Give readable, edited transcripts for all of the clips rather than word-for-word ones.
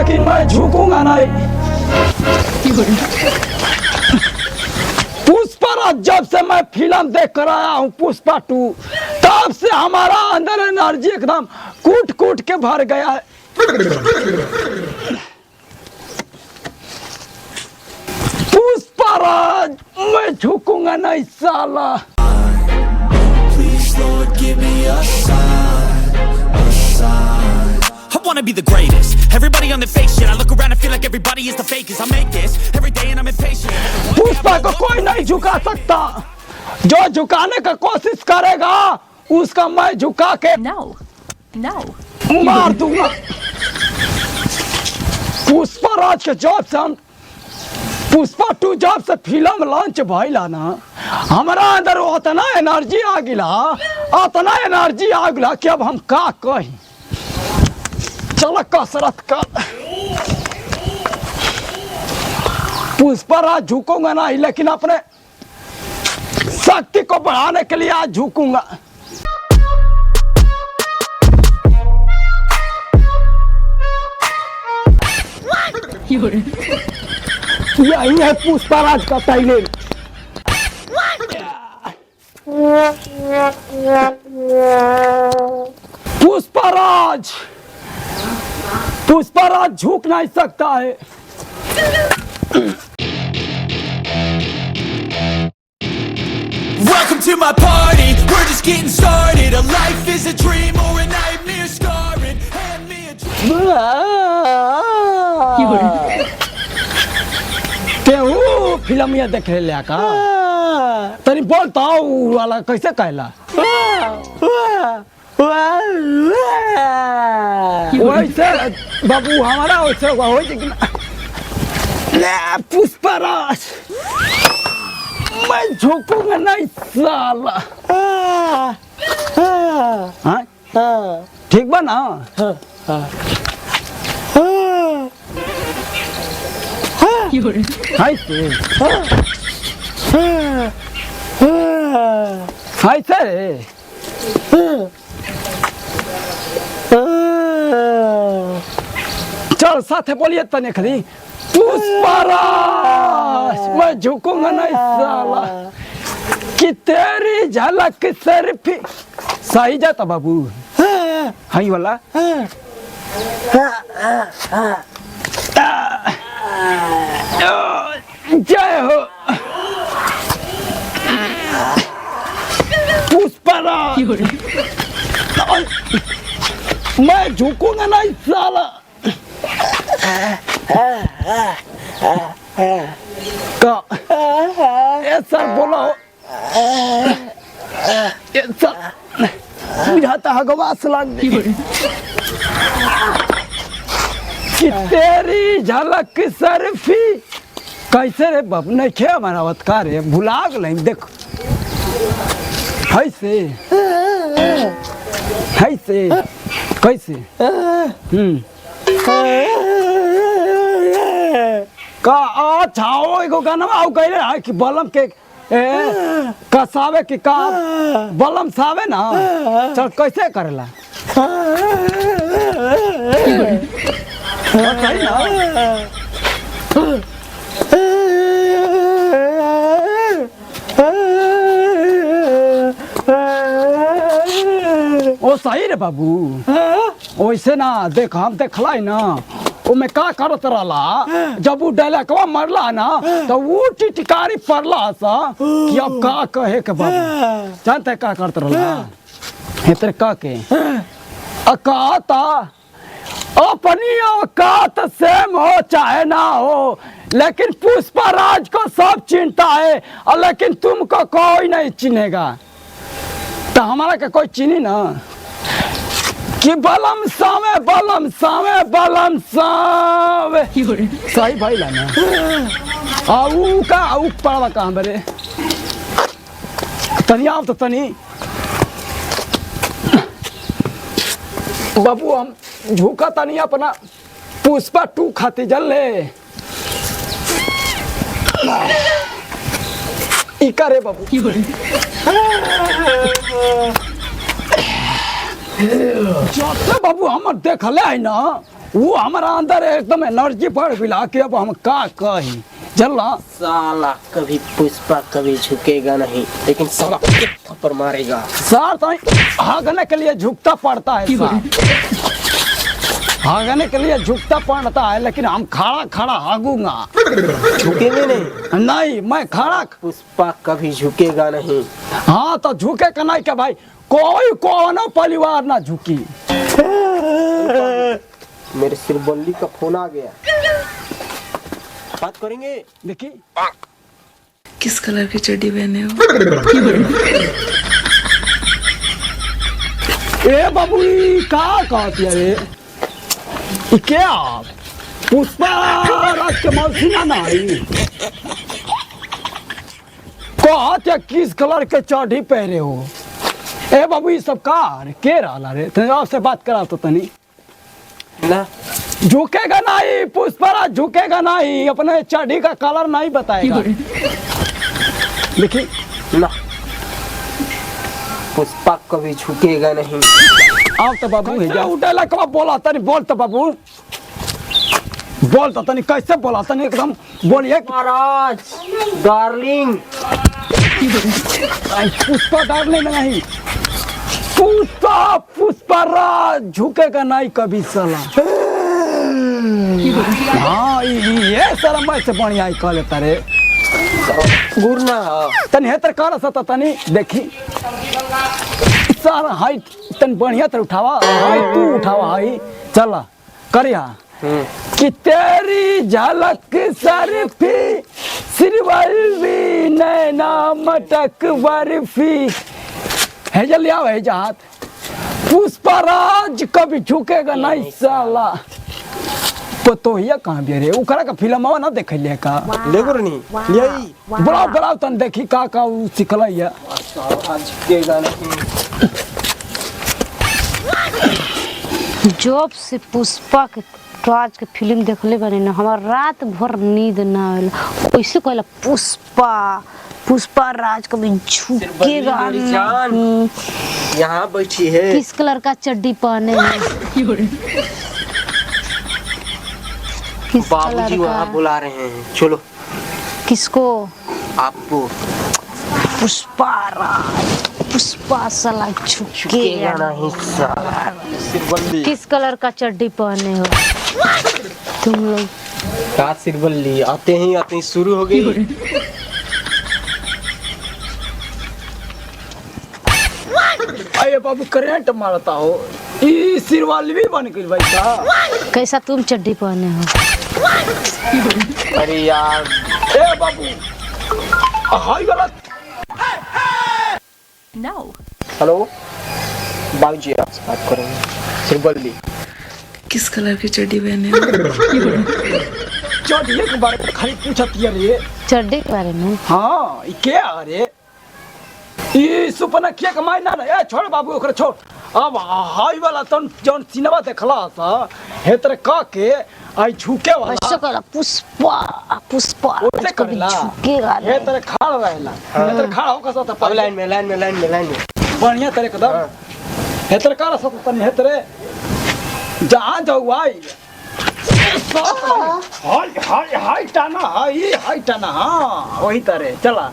लेकिन मैं झुकूंगा नहीं। पुष्पा, जब से मैं फिल्म देख कर आया हूँ पुष्पा 2, तब से हमारा अंदर एनर्जी एकदम कूट कूट के भर गया है। पुष्पराज, मैं झुकूंगा नहीं साला। I wanna be the greatest. Everybody on the fake shit. I look around and feel like everybody is the fakest. I make this every day and I'm impatient. Pushpa को कोई नहीं झुका सकता। जो झुकाने का कोशिश करेगा उसका मैं झुका के मार दूंगा। पुष्पराज के जब से हम पुष्पा 2 जब से फिल्म लॉन्च भइला ना, हमारा अंदर उतना एनर्जी आ गिला कि अब हम का कही। चलो कसरत कर। पुष्पराज झुकूंगा नहीं, लेकिन अपने शक्ति को बढ़ाने के लिए आज झुकूंगा। यही है पुष्पराज का टैलेंट। पुष्पराज झुक नहीं सकता है। Welcome to my party. We're just getting started. A life is a dream or a nightmare scarring. Hand me a केहू फिल्म ये देख लिया का? तनी बोलता हूँ वाला कैसे कहला? वैसे बाबू हमारा वैसे हुआ हो लेकिन पुष्पराज, मैं झुकूंगा नहीं साला। हाँ ठीक बा ना? चल साथे बोलिए तने खरी। पुष्पराज, मैं झुकूंगा नहीं साला कि तेरी झलक सिर्फ सही जाता बाबू। हाई वाला जय हो पुष्पराज, मैं झुकूंगा नहीं साला। का ऐसा बोलो, ऐसा बुझाता है गवास लग कि तेरी झलक सरफी। कैसे रे बाबू नहीं खे हमारा वतकार है, भुला गए देख। कैसे कैसे का छाओ एगो गाना आउ कह रहे है कि बलम के कसावे के का बलम सावे ना। चल कैसे करेला? ओ सही रे बाबू, वैसे ना देख हम देखलाई ना मैं का करत रहला। जब वो डायलॉगवा मरला ना तो वो टिटकारी पड़ला सा कि अब का कहे के बाबू। जानते का करत रहला हेतर का के अकाता अपनी औकात सेम हो चाहे ना हो, लेकिन पुष्पराज को सब चिंता है और लेकिन तुमको कोई नहीं चिनेगा। तो हमारा का कोई चिनी ना कि बलम सावे बलम सावे बलम सावे। सही भाई लाना आऊ का आऊ पड़वा कहाँ बरे तनी आप तो तनी बाबू हम झुका तनी अपना पुष्पा 2 खाती जल ले। इका रे बाबू बाबू हम देखले है ना वो हमारा अंदर एकदम एनर्जी बढ़ गया कि अब हम का कही चल। साला कभी पुष्पा कभी झुकेगा नहीं, लेकिन साला एक थप्पड़ मारेगा। सर तो हागने के लिए झुकता पड़ता है सर, हागने के लिए झुकता पड़ता है, लेकिन हम खड़ा खड़ा हागूंगा। झुकेंगे नहीं? नहीं, मैं खड़ा। पुष्पा कभी झुकेगा नहीं। हाँ तो झुके का नहीं क्या भाई, कोई कोनो परिवार ना झुकी। मेरे सिरबल्ली का फोन आ गया, बात करेंगे। देखी किस कलर की चड्डी पहने हो? ए बाबू ई का कहती है रे, ई क्या पुष्पा राज के मौसी ना आई कहते किस कलर के चढ़ी पहरे हो। ए बाबू ई सब कार के रहा रे, तने आपसे बात करा तो तनी ना झुकेगा नहीं, पुष्पराज झुकेगा नहीं, अपने चढ़ी का कलर नहीं बताएगा। देखिए ना, पुष्पा कभी झुकेगा नहीं। आप तो बाबू है जाओ उठेला कब बोला तनी, बोल तो बाबू बोल तो तनी, कैसे बोला तनी एकदम बोलिए। महाराज डार्लिंग, पुष्पा डार्लिंग नहीं, पुष्पा पुष्पराज झुकेगा नहीं कभी साला। हाँ ये सारा मैं से बढ़िया ही कह लेता रे गुरना तनी हेतर कर सता तनी देखी सारा हाई तन बढ़िया तर उठावा, हाई तू उठावा, हाई चला करिया कि तेरी झलक सरफी सिरवल्वी नैना मटक बर्फी है जल्दी आओ है जहात। पुष्पराज कभी झुकेगा नहीं साला। तो हिया कहाँ भी रे, उकरा का फिल्म ना देख लिया का ले गुरनी यही बड़ा बड़ा तन देखी का उ सिखल है। झुकेगा नहीं। जब से पुष्पा के राज के फिल्म देखले बने ना, हमार रात भर नींद ना आवेला। वैसे कहला पुष्पा पुष्पा राज कभी झुकेगा नहीं। यहाँ बैठी है। किस कलर का चड्डी पहने हैं? किस बाबूजी कलर वहाँ का? बुला रहे हैं, चलो। किसको? आपको। पुष्पा राज, पुष्पा साला झुकेगा नहीं साला। सिरबल्ली किस कलर का चड्डी पहने हो तुम लोग? का सिरबल्ली आते ही शुरू हो गई। अरे बाबू करंट मारता हो, ई सिरवाली भी बन गई भाई का। कैसा तुम चड्डी पहने हो? अरे यार ए बाबू हाय गलत। हेलो बाबूजी आपसे बात करेंगे। सिरबल्ली किस कलर की चड्डी पहने हो? चढ़िए के बारे में खाली पूछती है रे। चड्डी के बारे में? हाँ ई क्या रे, ई सुपना किया कमाई ना रे। छोड़ बाबू ओकरा छोड़। अब हाई वाला तन जौन सिनेमा देखला सा हेतर का के आई झुके वाला ऐसा कहला पुष्पा पुष्पा ओसे राज कभी करला झुकेगा नहीं। हेतर खाड़ रहेला, हेतर खड़ा होकर सा अब लाइन में बढ़िया तरह एकदम हेतर का सा तन हेतरे जहां जाऊ आई हाय हाय हाय टाना, हाय टाना। हाँ वही तरह चला।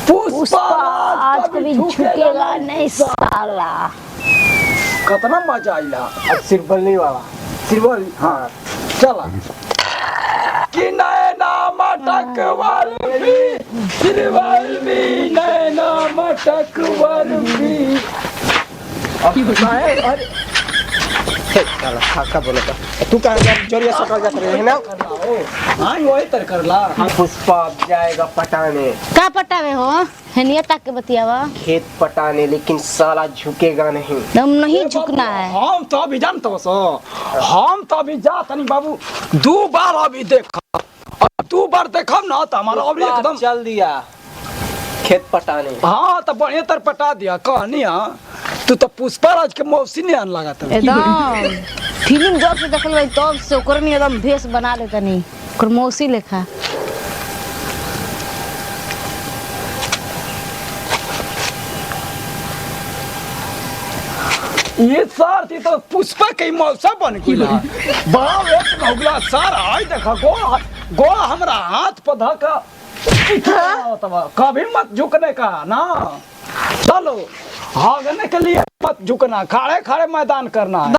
पुष्पा आज कभी झुकेगा नहीं साला। कितना मजा आइला। अब सिरबल्ली वाला। सिरवल हाँ चला कि नैना मटक बर्फी सिरवल्वी नैना मटक बर्फी। अरे साला खाका बोला था। तू कहाँ जोरिया सकाल जाता रहे है ना। हाँ वही तर करला। पुष्पा अब जाएगा पटाने, का पटावे हो? हेनिया तक के बतियावा। खेत पटाने, लेकिन साला झुकेगा नहीं। दम नहीं झुकना है। हम तो अभी जानते हो सो, हम तो अभी जातनी बाबू 2 बार अभी देखा, 2 बार देखब ना तो हमारा अभी एकदम चल दिया खेत पटाने। हाँ तो बढ़िया तर पटा दिया कहनी। तू तो पुष्पराज के मौसी नहीं आने लगा था एकदम फिल्म जब से देखल भाई तब से ओकर में एकदम भेष बना लेता नहीं, ओकर मौसी लेखा। ये सर थी तो पुष्पा के मौसा बन गया बड़ा वेट हो गया सर। आई देखा गोड़ा हमरा हाथ पर धका कभी मत झुकने का ना। चलो भागने के लिए मत झुकना, खड़े खड़े मैदान करना है।